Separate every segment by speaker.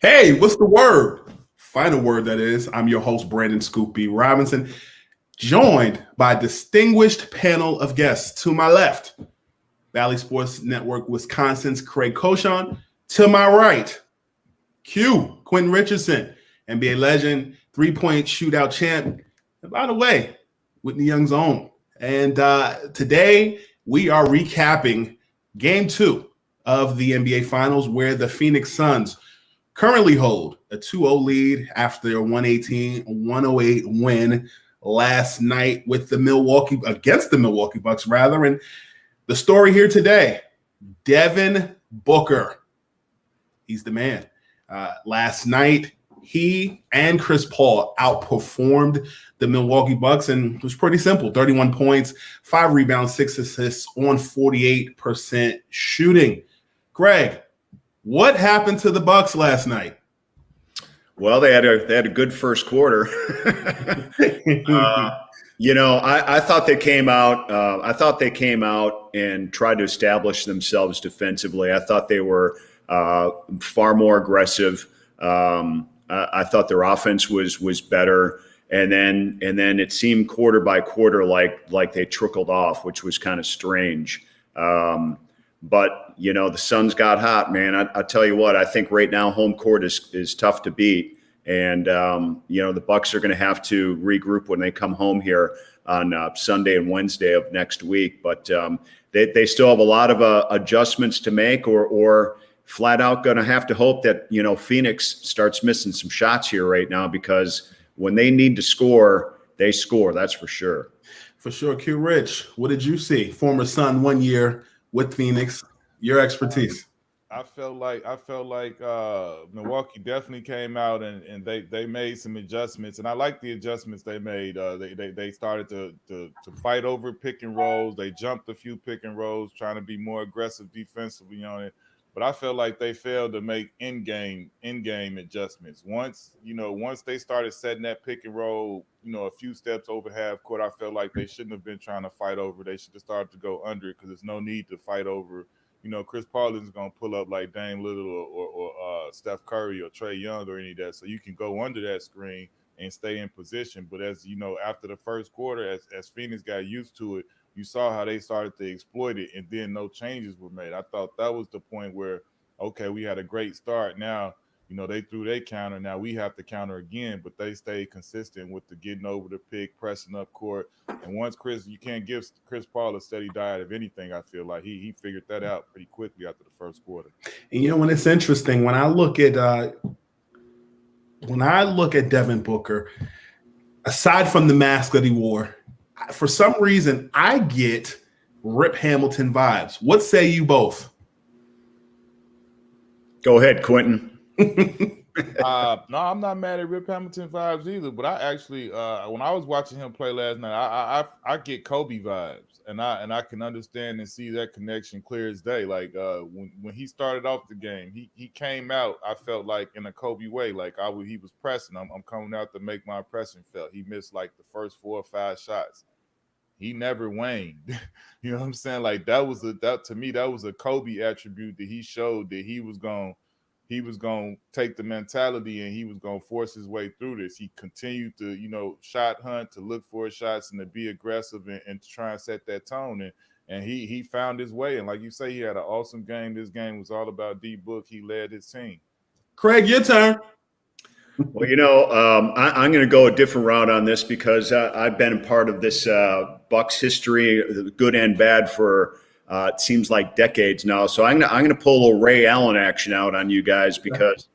Speaker 1: Hey, what's the word? Final word, that is. I'm your host, Brandon Scoop B. Robinson, joined by a distinguished panel of guests. To my left, Bally Sports Network Wisconsin's Craig Coshun. To my right, Quentin Richardson, NBA legend, three-point shootout champ. And by the way, Whitney Young's own. And today we are recapping game two of the NBA Finals, where the Phoenix Suns currently hold a 2-0 lead after their 118-108 win last night with the Milwaukee Bucks rather. And the story here today, Devin Booker. He's the man. Last night, he and Chris Paul outperformed the Milwaukee Bucks, and it was pretty simple: 31 points, 5 rebounds, 6 assists on 48% shooting. Greg, what happened to the Bucks last night?
Speaker 2: Well, they had a good first quarter. I thought they came out. I thought they came out and tried to establish themselves defensively. I thought they were far more aggressive. I thought their offense was better, and then it seemed quarter by quarter like they trickled off, which was kind of strange. But the Suns got hot, man. I tell you what, I think right now home court is tough to beat, and the Bucks are going to have to regroup when they come home here on Sunday and Wednesday of next week. But they still have a lot of adjustments to make, or flat out going to have to hope that Phoenix starts missing some shots here right now, because when they need to score, they score. That's for sure.
Speaker 1: For sure. Q Rich, what did you see? Former Sun, 1 year with Phoenix, your expertise.
Speaker 3: I felt like Milwaukee definitely came out and they made some adjustments, and I like the adjustments they made. They started to fight over pick and rolls. They jumped a few pick and rolls, trying to be more aggressive defensively on it. But I felt like they failed to make in-game adjustments. Once they started setting that pick and roll, a few steps over half court, I felt like they shouldn't have been trying to fight over. They should have started to go under it, because there's no need to fight over. Chris Paul isn't going to pull up like Dame Little or Steph Curry or Trae Young or any of that. So you can go under that screen and stay in position. But as after the first quarter, as Phoenix got used to it, you saw how they started to exploit it, and then no changes were made. I thought that was the point where, okay, we had a great start. Now, they threw their counter. Now we have to counter again, but they stayed consistent with the getting over the pick, pressing up court. And once you can't give Chris Paul a steady diet of anything. I feel like he figured that out pretty quickly after the first quarter.
Speaker 1: And when it's interesting, when I look at Devin Booker, aside from the mask that he wore, for some reason I get Rip Hamilton vibes. What say you both?
Speaker 2: Go ahead, Quentin.
Speaker 3: No, I'm not mad at Rip Hamilton vibes either. But I actually, when I was watching him play last night, I get Kobe vibes, and I can understand and see that connection clear as day. Like when he started off the game, he came out, I felt like, in a Kobe way. Like he was pressing. I'm coming out to make my impression felt. He missed like the first 4 or 5 shots. He never waned. You know what I'm saying? Like that to me, that was a Kobe attribute that he showed, that he was going to take the mentality and he was going to force his way through this. He continued to, shot hunt, to look for his shots and to be aggressive and to try and set that tone. And he found his way. And like you say, he had an awesome game. This game was all about D-Book. He led his team.
Speaker 1: Craig, your turn.
Speaker 2: Well, I'm going to go a different route on this, because I've been a part of this Bucks history, good and bad, for it seems like decades now. So I'm going to pull a little Ray Allen action out on you guys, because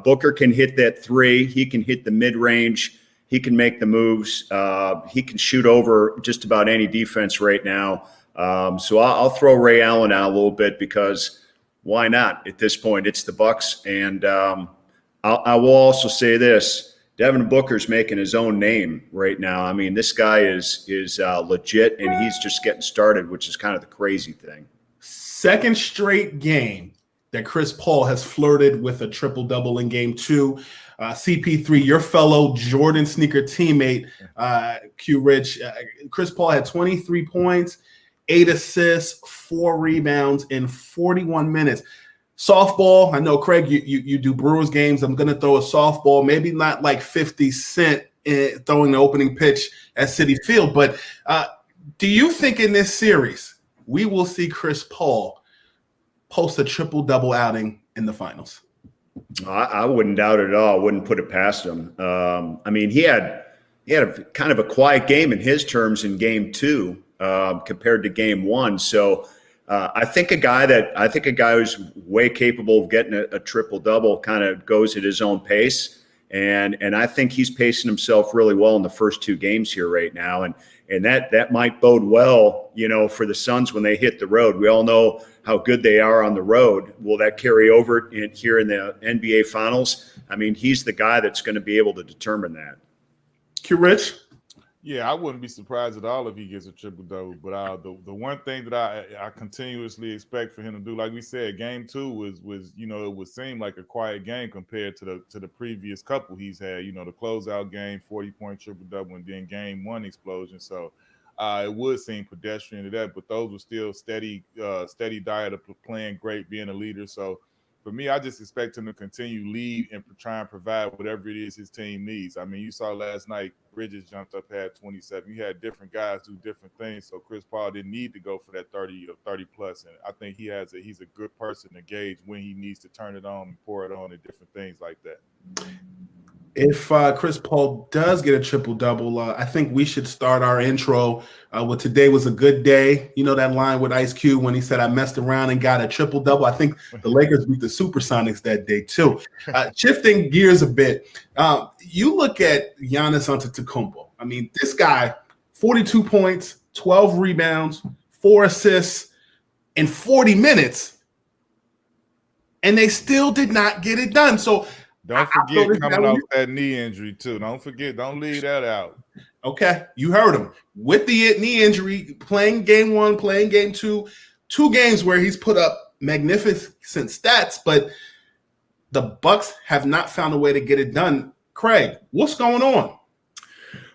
Speaker 2: Booker can hit that three. He can hit the mid-range. He can make the moves. He can shoot over just about any defense right now. So I'll throw Ray Allen out a little bit, because why not? At this point, it's the Bucks, and I will also say this: Devin Booker's making his own name right now. I mean, this guy is legit, and he's just getting started, which is kind of the crazy thing.
Speaker 1: Second straight game that Chris Paul has flirted with a triple-double in game two. CP3, your fellow Jordan sneaker teammate, Q Rich, Chris Paul had 23 points, 8 assists, 4 rebounds in 41 minutes. Softball. I know, Craig, you do Brewers games. I'm going to throw a softball, maybe not like 50 Cent throwing the opening pitch at Citi Field, but do you think in this series we will see Chris Paul post a triple-double outing in the finals?
Speaker 2: I wouldn't doubt it at all. I wouldn't put it past him. I mean, he had a kind of a quiet game in his terms in Game 2 compared to Game 1. So I think a guy who's way capable of getting a triple-double kind of goes at his own pace. And I think he's pacing himself really well in the first 2 games here right now. And that might bode well, for the Suns when they hit the road. We all know how good they are on the road. Will that carry over here in the NBA Finals? I mean, he's the guy that's going to be able to determine that.
Speaker 1: Q Rich?
Speaker 3: Yeah, I wouldn't be surprised at all if he gets a triple-double. But the one thing that I continuously expect for him to do, like we said, Game 2 was it would seem like a quiet game compared to the previous couple he's had. The closeout game, 40-point triple-double, and then Game 1 explosion. So it would seem pedestrian to that, but those were still steady diet of playing great, being a leader. So for me, I just expect him to continue lead and try and provide whatever it is his team needs. I mean, you saw last night, Bridges jumped up, had 27. You had different guys do different things, so Chris Paul didn't need to go for that 30 plus. And I think he's a good person to gauge when he needs to turn it on and pour it on and different things like that.
Speaker 1: If Chris Paul does get a triple-double, I think we should start our intro with "Today was a good day." You know that line with Ice Cube when he said, "I messed around and got a triple-double." I think the Lakers beat the Supersonics that day too. Shifting gears a bit, you look at Giannis Antetokounmpo. I mean, this guy, 42 points, 12 rebounds, 4 assists in 40 minutes, and they still did not get it done. So
Speaker 3: don't forget coming off that knee injury too. Don't leave that out.
Speaker 1: Okay, you heard him. With the knee injury, playing Game 1, playing Game 2, 2 games where he's put up magnificent stats, but the Bucks have not found a way to get it done. Craig, what's going on?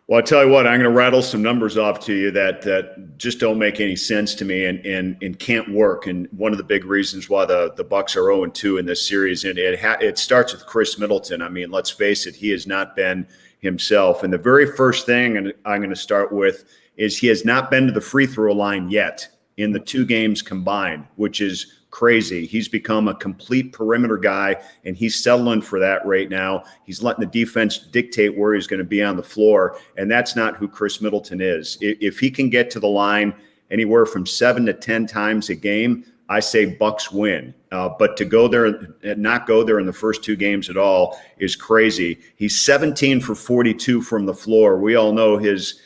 Speaker 2: Well, I tell you what, I'm going to rattle some numbers off to you that just don't make any sense to me and can't work. And one of the big reasons why the Bucks are 0-2 in this series, and it starts with Chris Middleton. I mean, let's face it, he has not been himself. And the very first thing I'm going to start with is he has not been to the free throw line yet in the 2 games combined, which is crazy. He's become a complete perimeter guy, and he's settling for that right now. He's letting the defense dictate where he's going to be on the floor, and that's not who Chris Middleton is. If he can get to the line anywhere from 7 to 10 times a game, I say Bucks win. But to go there and not go there in the first 2 games at all is crazy. He's 17 for 42 from the floor. We all know his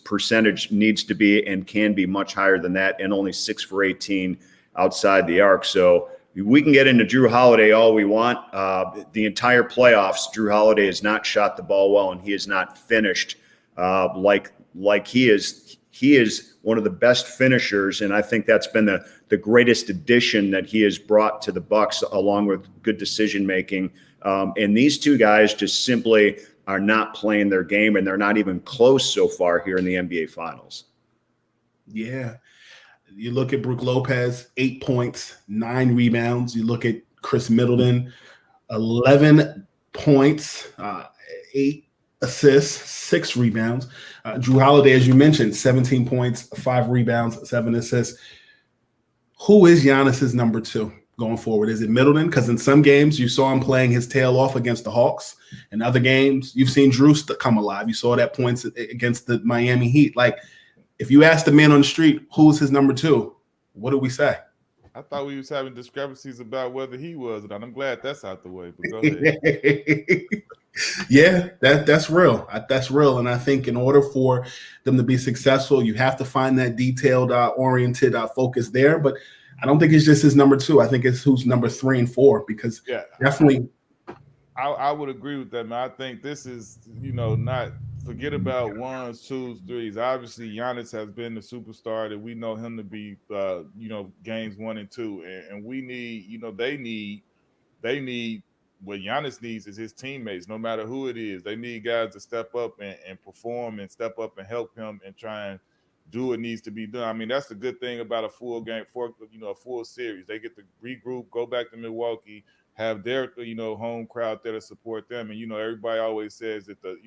Speaker 2: percentage needs to be and can be much higher than that, and only 6 for 18 outside the arc. So we can get into Drew Holiday all we want. The entire playoffs, Drew Holiday has not shot the ball well, and he has not finished like he is. He is one of the best finishers, and I think that's been the greatest addition that he has brought to the Bucks, along with good decision making. And these 2 guys just simply are not playing their game, and they're not even close so far here in the NBA Finals.
Speaker 1: Yeah. You look at Brook Lopez, 8 points, 9 rebounds. You look at Chris Middleton, 11 points, 8 assists, 6 rebounds. Drew Holiday, as you mentioned, 17 points, 5 rebounds, 7 assists. Who is Giannis's number 2 going forward? Is it Middleton? Because in some games you saw him playing his tail off against the Hawks. In other games, you've seen Drew come alive. You saw that points against the Miami Heat. Like, if you ask the man on the street, who's his number 2, what do we say?
Speaker 3: I thought we was having discrepancies about whether he was, and I'm glad that's out the way. But go ahead.
Speaker 1: Yeah, that's real. That's real. And I think in order for them to be successful, you have to find that detailed, oriented focus there. But I don't think it's just his number 2. I think it's who's number 3 and 4, because definitely.
Speaker 3: I would agree with that, man. I think this is, not forget about 1s, 2s, 3s. Obviously, Giannis has been the superstar that we know him to be, games 1 and 2. And we need, they need what Giannis needs is his teammates, no matter who it is. They need guys to step up and perform and step up and help him and try and do what needs to be done. I mean, that's the good thing about a full game, a full series. They get to regroup, go back to Milwaukee, have their home crowd there to support them, and everybody always says that the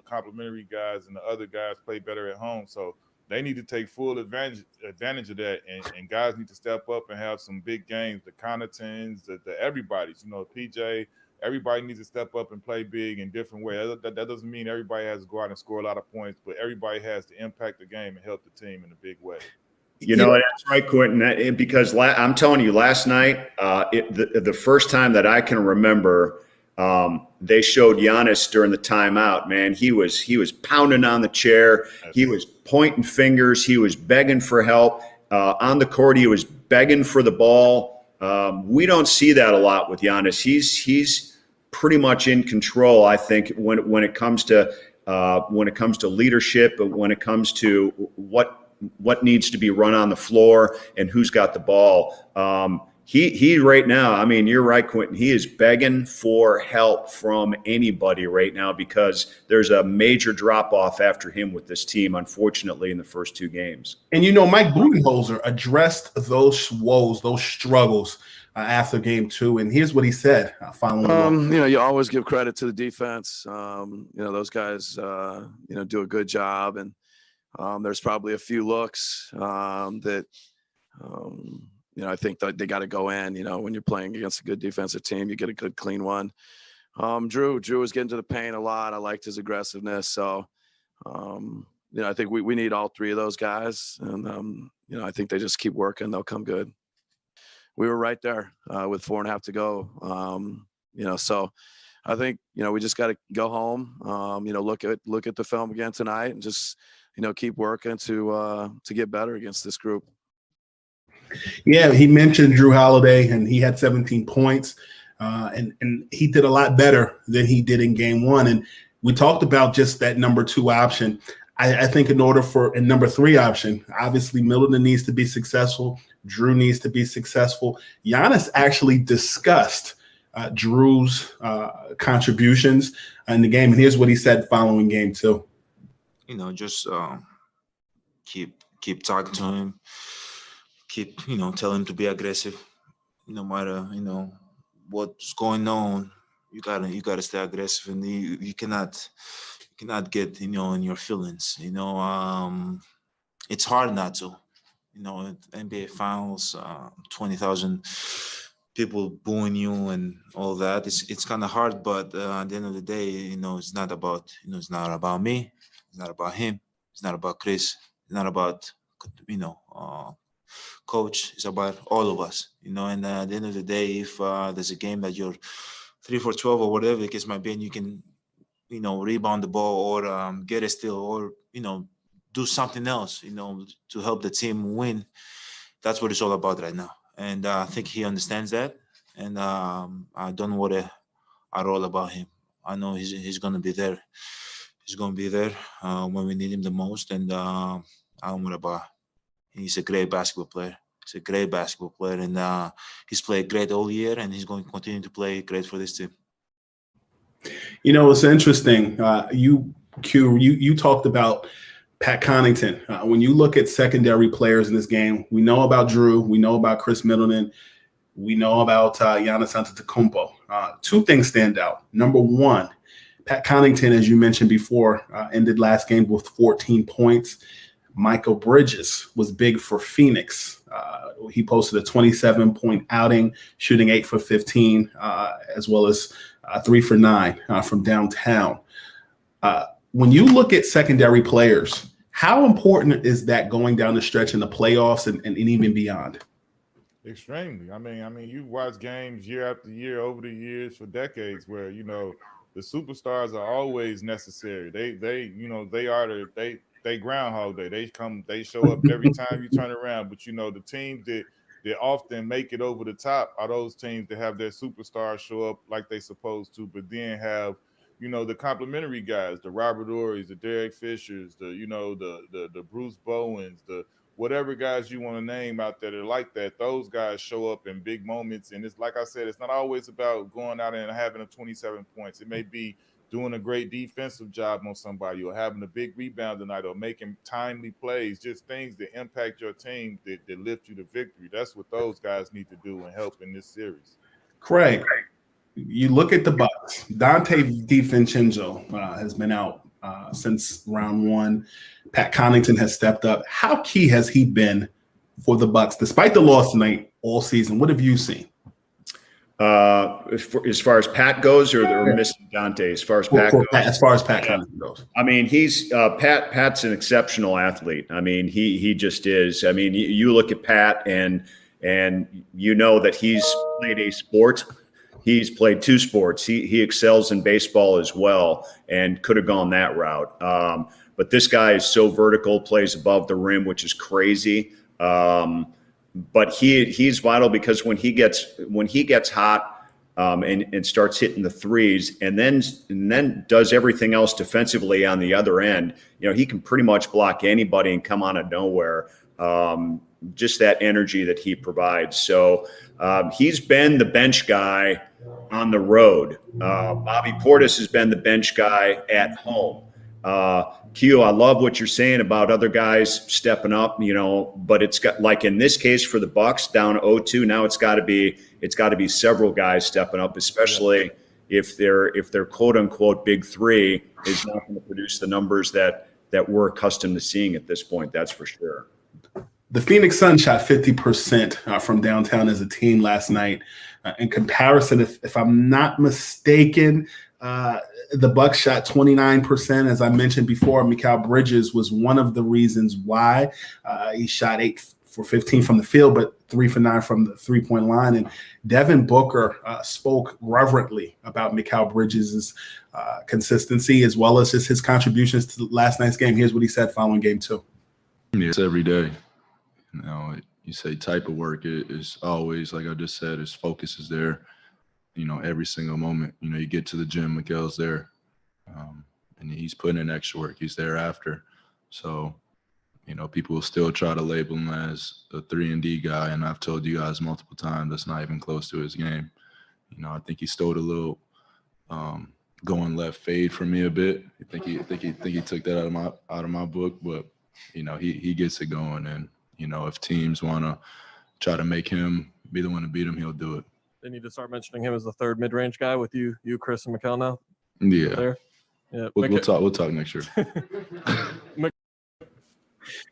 Speaker 3: complimentary guys and the other guys play better at home, so they need to take full advantage of that, and guys need to step up and have some big games. The Connaughtons, the everybody's, PJ. Everybody needs to step up and play big in different ways. That doesn't mean everybody has to go out and score a lot of points, but everybody has to impact the game and help the team in a big way.
Speaker 2: That's right, Quentin. Because I'm telling you, last night, the first time that I can remember, they showed Giannis during the timeout. Man, he was pounding on the chair. He was pointing fingers. He was begging for help. On the court, he was begging for the ball. We don't see that a lot with Giannis. He's pretty much in control, I think, when it comes to leadership, but when it comes to what needs to be run on the floor and who's got the ball. He right now, I mean, you're right, Quentin. He is begging for help from anybody right now because there's a major drop off after him with this team, unfortunately, in the first two games.
Speaker 1: And Mike Budenholzer addressed those woes, those struggles after game 2, and here's what he said following.
Speaker 4: You always give credit to the defense. Those guys, do a good job, and there's probably a few looks that. I think that they got to go in. When you're playing against a good defensive team, you get a good, clean one. Drew was getting to the paint a lot. I liked his aggressiveness. So, I think we need all three of those guys. And, I think they just keep working. They'll come good. We were right there with 4.5 to go. So I think, we just got to go home, look at the film again tonight and just, keep working to get better against this group.
Speaker 1: Yeah, he mentioned Drew Holiday, and he had 17 points, and he did a lot better than he did in game 1. And we talked about just that number 2 option. I think in order for a number 3 option, obviously Middleton needs to be successful. Drew needs to be successful. Giannis actually discussed Drew's contributions in the game, and here's what he said following game 2.
Speaker 5: Just keep talking to him. Keep, tell him to be aggressive, no matter, what's going on. You gotta stay aggressive, and you cannot get, in your feelings. It's hard not to, NBA Finals, 20,000 people booing you and all that. It's kind of hard, but at the end of the day, it's not about, it's not about me, it's not about him, it's not about Chris, it's not about, coach. Is about all of us, and at the end of the day, if there's a game that you're 3 for 12 or whatever the case might be, and you can, rebound the ball or get a steal or, do something else, to help the team win, that's what it's all about right now. And I think he understands that. And I don't worry at all about him. I know he's going to be there. He's going to be there when we need him the most. And I don't worry about him. He's a great basketball player. And he's played great all year, and he's going to continue to play great for this team.
Speaker 1: It's interesting. You talked about Pat Connaughton. When you look at secondary players in this game, we know about Drew, we know about Chris Middleton, we know about Giannis Antetokounmpo. 2 things stand out. Number 1, Pat Connaughton, as you mentioned before, ended last game with 14 points. Michael Bridges was big for Phoenix. He posted a 27-point outing, shooting 8 for 15, as well as 3 for 9 from downtown. When you look at secondary players, how important is that going down the stretch in the playoffs and even beyond?
Speaker 3: Extremely. I mean, you watch games year after year over the years for decades where, the superstars are always necessary. They Groundhog Day. They show up every time you turn around. But the teams that often make it over the top are those teams that have their superstars show up like they supposed to, but then have the complimentary guys, the Robert Ory's, the Derek Fishers, the Bruce Bowens, the whatever guys you want to name out there that are like that. Those guys show up in big moments, and it's like I said, it's not always about going out and having a 27 points. It may be doing a great defensive job on somebody, or having a big rebound tonight, or making timely plays, just things that impact your team that lift you to victory. That's what those guys need to do and help in this series.
Speaker 1: Craig, you look at the Bucks. Dante DiVincenzo has been out since round one. Pat Connaughton has stepped up. How key has he been for the Bucks, despite the loss tonight all season? What have you seen?
Speaker 2: As far as Pat goes, or missing Dante, as far as Pat goes?
Speaker 1: As far as Pat Connaughton goes.
Speaker 2: I mean, he's Pat's an exceptional athlete. I mean, he just is. I mean, you look at Pat and you know that he's played a sport. He's played two sports. He excels in baseball as well, and could have gone that route. But this guy is so vertical, plays above the rim, which is crazy. But he's vital, because when he gets hot and starts hitting the threes, and then does everything else defensively on the other end, he can pretty much block anybody and come out of nowhere. Just that energy that he provides. So he's been the bench guy on the road. Bobby Portis has been the bench guy at home. Q, I love what you're saying about other guys stepping up, but it's got, like in this case for the Bucks, down 0-2. Now it's got to be several guys stepping up, especially if their quote unquote big three is not going to produce the numbers that we're accustomed to seeing at this point. That's for sure.
Speaker 1: The Phoenix Suns shot 50% from downtown as a team last night. In comparison, if I'm not mistaken, the Bucks shot 29%. As I mentioned before, Mikal Bridges was one of the reasons why. He shot 8 for 15 from the field, but 3 for 9 from the three-point line. And Devin Booker spoke reverently about Mikal Bridges' consistency, as well as just his contributions to last night's game. Here's what he said following game 2.
Speaker 6: Yeah, it's every day. You say type of work is always, like I just said, his focus is there, every single moment. You get to the gym, Mikal's there, and he's putting in extra work. He's there after. So, people will still try to label him as a 3-and-D guy, and I've told you guys multiple times that's not even close to his game. I think he stole a little going left fade from me a bit. I think he took that out of my book, but he gets it going, and if teams want to try to make him be the one to beat him, he'll do it.
Speaker 7: They need to start mentioning him as the third mid-range guy with you, Chris, and Mikal now.
Speaker 6: Yeah.
Speaker 7: There. Yeah.
Speaker 6: We'll talk next year.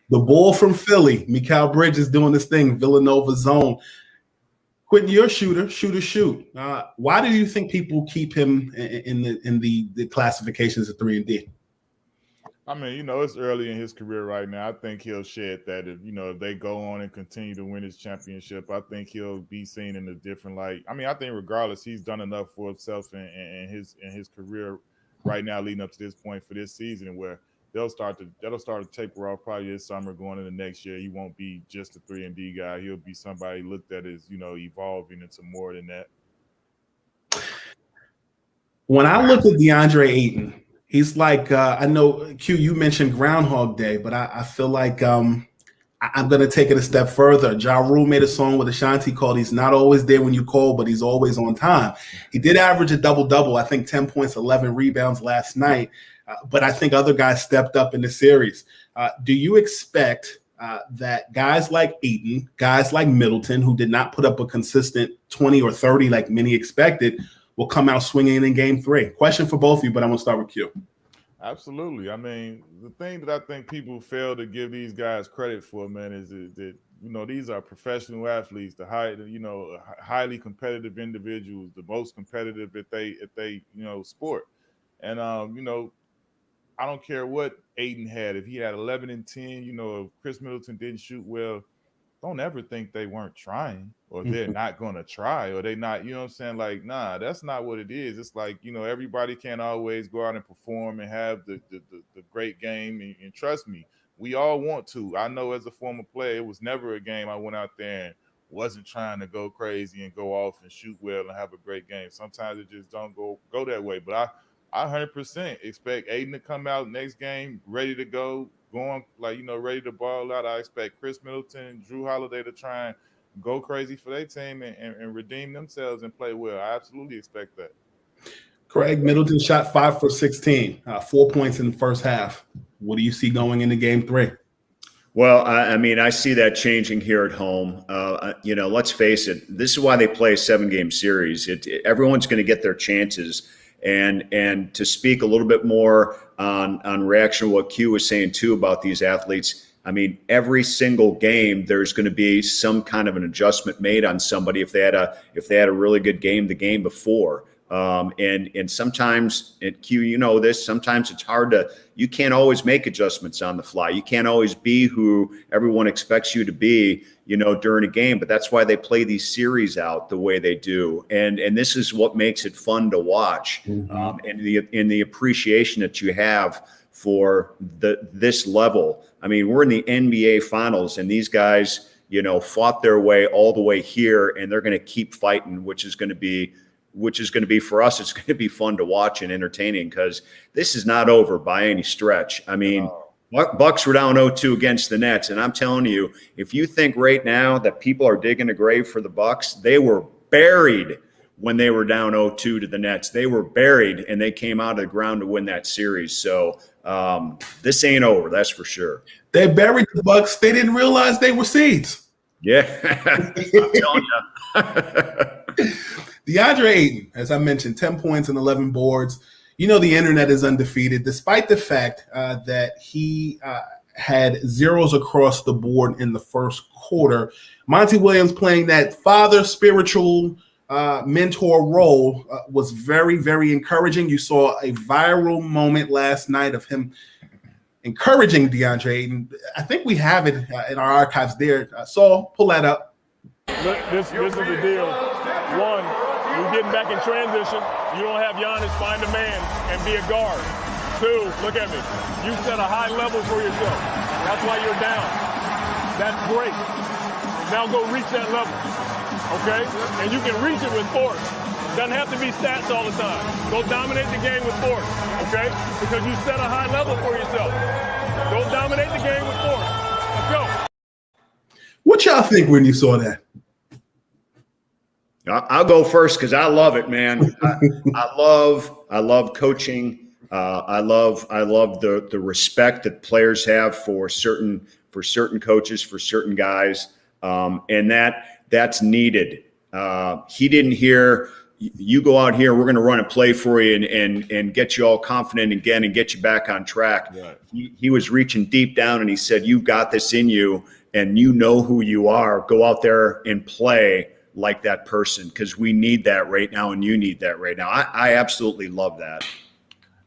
Speaker 1: The ball from Philly, Mikal Bridges doing this thing, Villanova zone. Quentin, you're a shooter, shoot. Why do you think people keep him in the classifications of 3-and-D?
Speaker 3: I mean, it's early in his career right now. I think he'll shed that if they go on and continue to win his championship. I think he'll be seen in a different light. I mean, I think regardless, he's done enough for himself in his career right now, leading up to this point for this season, where that'll start to taper off probably this summer, going into next year. He won't be just a 3-and-D guy. He'll be somebody looked at as evolving into more than that.
Speaker 1: When I look at DeAndre Ayton, he's like, I know, Q, you mentioned Groundhog Day, but I feel like I'm going to take it a step further. Ja Rule made a song with Ashanti called He's Not Always There When You Call, but He's Always on Time. He did average a double-double, I think 10 points, 11 rebounds last night, but I think other guys stepped up in the series. Do you expect that guys like Ayton, guys like Middleton, who did not put up a consistent 20 or 30 like many expected, will come out swinging in game 3? Question for both of you, but I'm going to start with Q.
Speaker 3: Absolutely. I mean, the thing that I think people fail to give these guys credit for, man, is that these are professional athletes, the highly competitive individuals, the most competitive if they sport. And I don't care what Ayton had. If he had 11 and 10, if Chris Middleton didn't shoot well, don't ever think they weren't trying, or they're not going to try, or they not, like, nah, that's not what it is. It's like, everybody can't always go out and perform and have the great game. And trust me, we all want to. I know as a former player, it was never a game I went out there and wasn't trying to go crazy and go off and shoot well and have a great game. Sometimes it just don't go that way. But I 100% expect Ayton to come out next game ready to go, going ready to ball out. I expect Chris Middleton and Drew Holiday to try and go crazy for their team and redeem themselves and play well. I absolutely expect that.
Speaker 1: Craig Middleton shot 5 for 16, 4 points in the first half. What do you see going into game 3?
Speaker 2: Well, I mean, I see that changing here at home. Let's face it. This is why they play a 7-game series. Everyone's going to get their chances. And to speak a little bit more on reaction to what Q was saying too about these athletes, I mean, every single game there's going to be some kind of an adjustment made on somebody if they had a really good game the game before. And sometimes, and Q, you know this, sometimes it's hard you can't always make adjustments on the fly. You can't always be who everyone expects you to be, during a game, but that's why they play these series out the way they do. And this is what makes it fun to watch. Mm-hmm. And the appreciation that you have for this level. I mean, we're in the NBA finals and these guys, fought their way all the way here, and they're going to keep fighting, which is going to be for us, it's going to be fun to watch and entertaining because this is not over by any stretch. I mean, Bucks were down 0-2 against the Nets, and I'm telling you, if you think right now that people are digging a grave for the Bucks, they were buried when they were down 0-2 to the Nets. They were buried, and they came out of the ground to win that series. So this ain't over, that's for sure.
Speaker 1: They buried the Bucks. They didn't realize they were seeds.
Speaker 2: Yeah, I'm telling you.
Speaker 1: DeAndre Ayton, as I mentioned, 10 points and 11 boards. The internet is undefeated, despite the fact that he had zeros across the board in the first quarter. Monty Williams playing that father spiritual mentor role was very, very encouraging. You saw a viral moment last night of him encouraging DeAndre Ayton. I think we have it in our archives there. Saul, pull that up.
Speaker 8: This is the deal. One, you're getting back in transition. You don't have Giannis find a man and be a guard. Two, look at me. You set a high level for yourself. That's why you're down. That's great. Now go reach that level, okay? And you can reach it with force. Doesn't have to be stats all the time. Go dominate the game with force, okay? Because you set a high level for yourself. Go dominate the game with force. Let's go.
Speaker 1: What y'all think when you saw that?
Speaker 2: I'll go first because I love it, man. I love coaching. I love the respect that players have for certain coaches, for certain guys, and that's needed. He didn't hear you go out here. We're going to run a play for you and get you all confident again and get you back on track. Right. He was reaching deep down and he said, "You've got this in you, and you know who you are. Go out there and play like that person because we need that right now and you need that right now." I absolutely love that.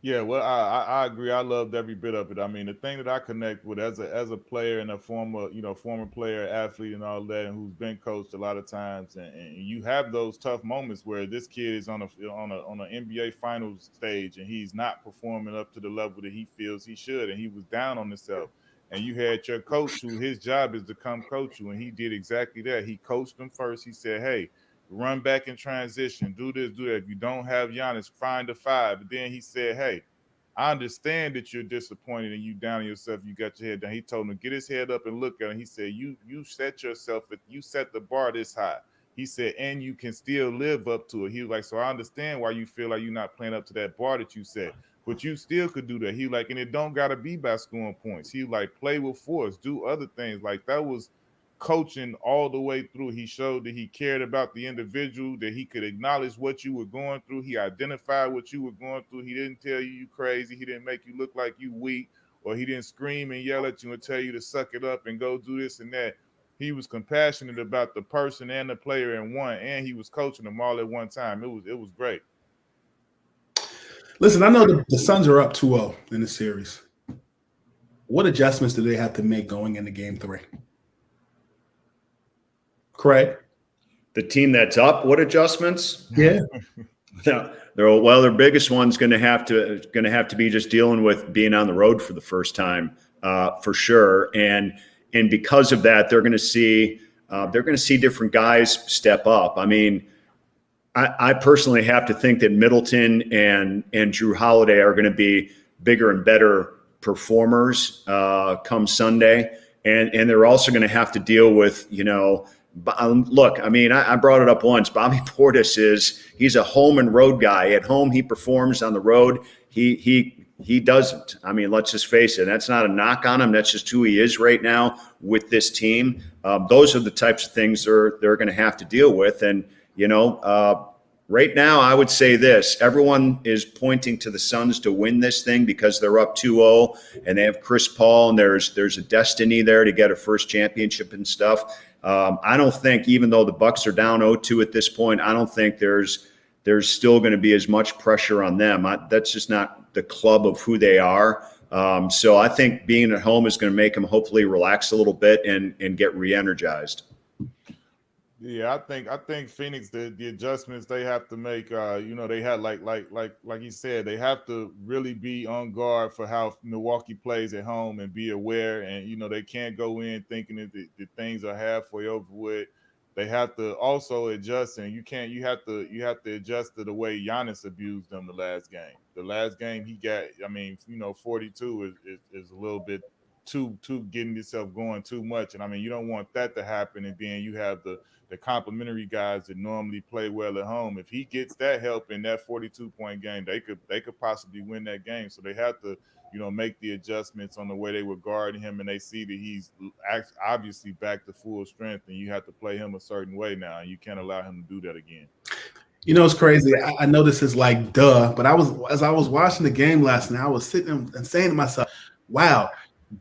Speaker 3: Yeah, well, I agree. I loved every bit of it. I mean, the thing that I connect with as a player and a former player, athlete and all that, and who's been coached a lot of times, and you have those tough moments where this kid is on an NBA Finals stage and he's not performing up to the level that he feels he should, and he was down on himself. And you had your coach who his job is to come coach you, and he did exactly that. He coached them first. He said, "Hey, run back in transition, do this, do that. If you don't have Giannis, find a 5." But then he said, "Hey, I understand that you're disappointed and you down on yourself. You got your head down." He told him to get his head up and look at him. He said, you set the bar this high." He said, "And you can still live up to it." He was like, "So I understand why you feel like you're not playing up to that bar that you set. But you still could do that." He like, and it don't gotta be by scoring points. He like, play with force, do other things. Like that was coaching all the way through. He showed that he cared about the individual, that he could acknowledge what you were going through. He identified what you were going through. He didn't tell you crazy. He didn't make you look like you weak, or he didn't scream and yell at you and tell you to suck it up and go do this and that. He was compassionate about the person and the player in one, and he was coaching them all at one time. It was great.
Speaker 1: Listen, I know the Suns are up 2-0 in the series. What adjustments do they have to make going into game 3? Craig?
Speaker 2: The team that's up, what adjustments?
Speaker 1: Yeah.
Speaker 2: Their biggest one's going to have to be just dealing with being on the road for the first time, for sure. And because of that, they're going to see different guys step up. I mean, I personally have to think that Middleton and Drew Holiday are going to be bigger and better performers come Sunday, and they're also going to have to deal with look, I mean, I brought it up once. Bobby Portis he's a home and road guy. At home, he performs. On the road, he doesn't. I mean, let's just face it. That's not a knock on him. That's just who he is right now with this team. Those are the types of things they're going to have to deal with. And, right now, I would say this. Everyone is pointing to the Suns to win this thing because they're up 2-0 and they have Chris Paul, and there's a destiny there to get a first championship and stuff. I don't think, even though the Bucks are down 0-2 at this point, I don't think there's still going to be as much pressure on them. That's just not the club of who they are. So I think being at home is going to make them hopefully relax a little bit and get re-energized.
Speaker 3: Yeah, I think Phoenix, the adjustments they have to make, they had like you said, they have to really be on guard for how Milwaukee plays at home and be aware. And they can't go in thinking that the things are halfway over with. They have to also adjust, and you have to adjust to the way Giannis abused them the last game. The last game he got, 42 is a little bit too getting yourself going too much. And you don't want that to happen. And then you have the complimentary guys that normally play well at home. If he gets that help in that 42-point game, they could possibly win that game. So they have to, make the adjustments on the way they were guarding him, and they see that he's obviously back to full strength, and you have to play him a certain way now, and you can't allow him to do that again.
Speaker 1: It's crazy. I know this is like duh, but as I was watching the game last night, I was sitting and saying to myself, wow,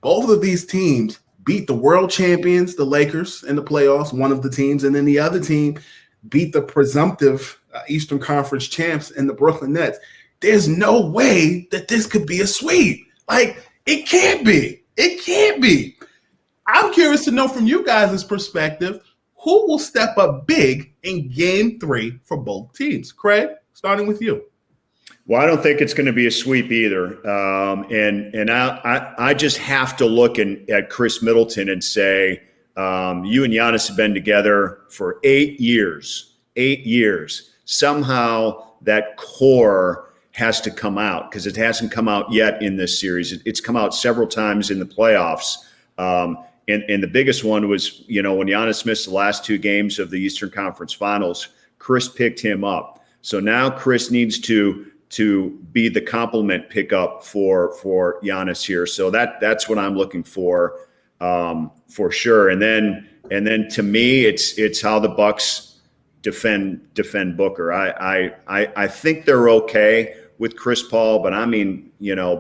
Speaker 1: both of these teams beat the world champions, the Lakers, in the playoffs, one of the teams, and then the other team beat the presumptive Eastern Conference champs in the Brooklyn Nets. There's no way that this could be a sweep. It can't be. It can't be. I'm curious to know from you guys' perspective, who will step up big in Game 3 for both teams? Craig, starting with you.
Speaker 2: Well, I don't think it's going to be a sweep either. And I just have to look at Chris Middleton and say, you and Giannis have been together for 8 years. 8 years. Somehow that core has to come out, because it hasn't come out yet in this series. It's come out several times in the playoffs. And the biggest one was, when Giannis missed the last 2 games of the Eastern Conference Finals, Chris picked him up. So now Chris needs to be the compliment pickup for Giannis here. So that's what I'm looking for sure. And then to me, it's how the Bucks defend Booker. I think they're okay with Chris Paul, but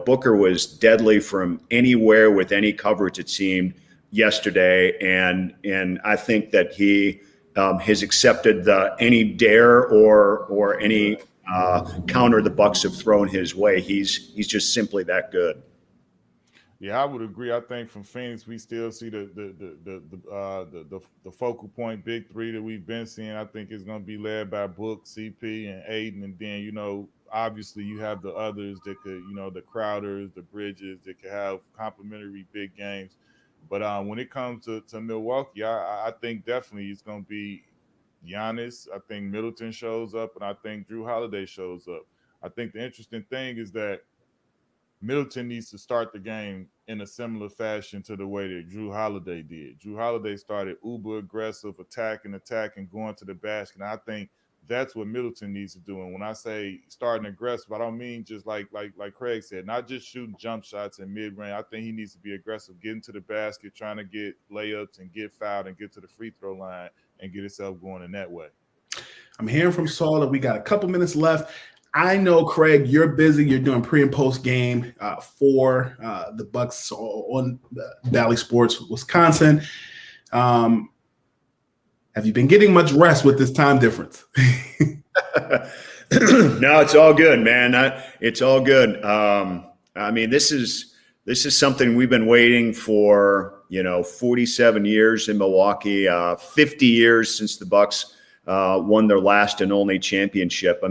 Speaker 2: Booker was deadly from anywhere with any coverage, it seemed, yesterday. And I think that he has accepted any dare or any counter the Bucks have thrown his way. He's just simply that good.
Speaker 3: Yeah, I would agree. I think from Phoenix, we still see the focal point big three that we've been seeing. I think it's going to be led by Book, CP, and Aiden. And then, obviously you have the others that could, the Crowders, the Bridges that could have complimentary big games. But when it comes to Milwaukee, I think definitely it's going to be Giannis. I think Middleton shows up, and I think Drew Holiday shows up. I think the interesting thing is that Middleton needs to start the game in a similar fashion to the way that Drew Holiday did. Drew Holiday started uber aggressive, attacking, going to the basket. And I think that's what Middleton needs to do. And when I say starting aggressive, I don't mean just like Craig said, not just shooting jump shots in mid-range. I think he needs to be aggressive, getting to the basket, trying to get layups and get fouled and get to the free throw line and get himself going in that way.
Speaker 1: I'm hearing from Saul that we got a couple minutes left. I know, Craig, you're busy. You're doing pre and post game for the Bucks on Bally Sports, Wisconsin. Have you been getting much rest with this time difference?
Speaker 2: No, it's all good, man. It's all good. This is something we've been waiting for, 47 years in Milwaukee, 50 years since the Bucks won their last and only championship.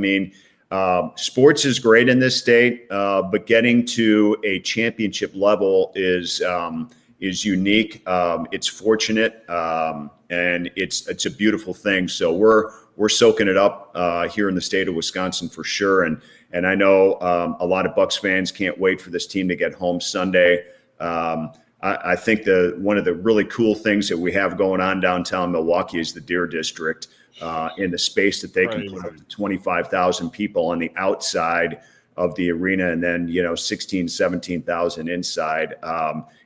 Speaker 2: Sports is great in this state, but getting to a championship level is unique. It's fortunate, and it's a beautiful thing. So we're soaking it up here in the state of Wisconsin for sure. And I know a lot of Bucks fans can't wait for this team to get home Sunday. I think one of the really cool things that we have going on downtown Milwaukee is the Deer District, in the space that they can put up to 25,000 people on the outside of the arena, and then 16, 17,000 inside.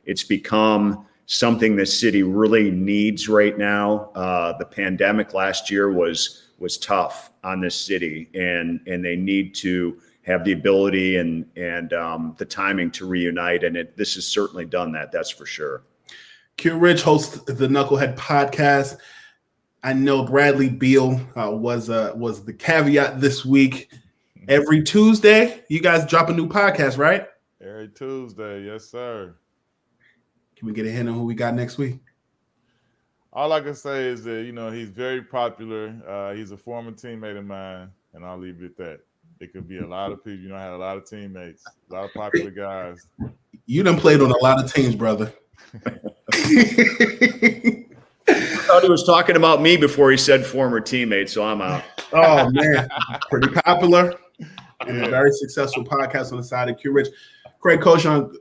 Speaker 2: It's become something the city really needs right now. The pandemic last year was tough on this city, and they need to have the ability and the timing to reunite. And this has certainly done that. That's for sure.
Speaker 1: Q Rich hosts the Knucklehead podcast. I know Bradley Beal was the caveat this week. Every Tuesday, you guys drop a new podcast, right?
Speaker 3: Every Tuesday, yes, sir.
Speaker 1: Can we get a hint on who we got next week?
Speaker 3: All I can say is that, he's very popular. He's a former teammate of mine, and I'll leave it at that. It could be a lot of people. I had a lot of teammates, a lot of popular guys.
Speaker 1: You done played on a lot of teams, brother.
Speaker 2: I thought he was talking about me before he said former teammate, so I'm out.
Speaker 1: Oh, man. Pretty popular and a very successful podcast on the side of Q Rich. Craig Coshun,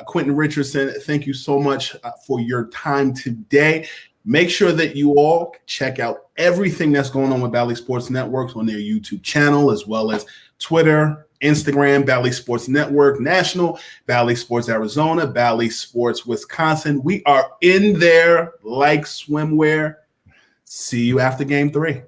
Speaker 1: Quentin Richardson, thank you so much for your time today. Make sure that you all check out everything that's going on with Bally Sports Networks on their YouTube channel, as well as Twitter, Instagram, Bally Sports Network National, Bally Sports Arizona, Bally Sports Wisconsin. We are in there like swimwear. See you after game 3.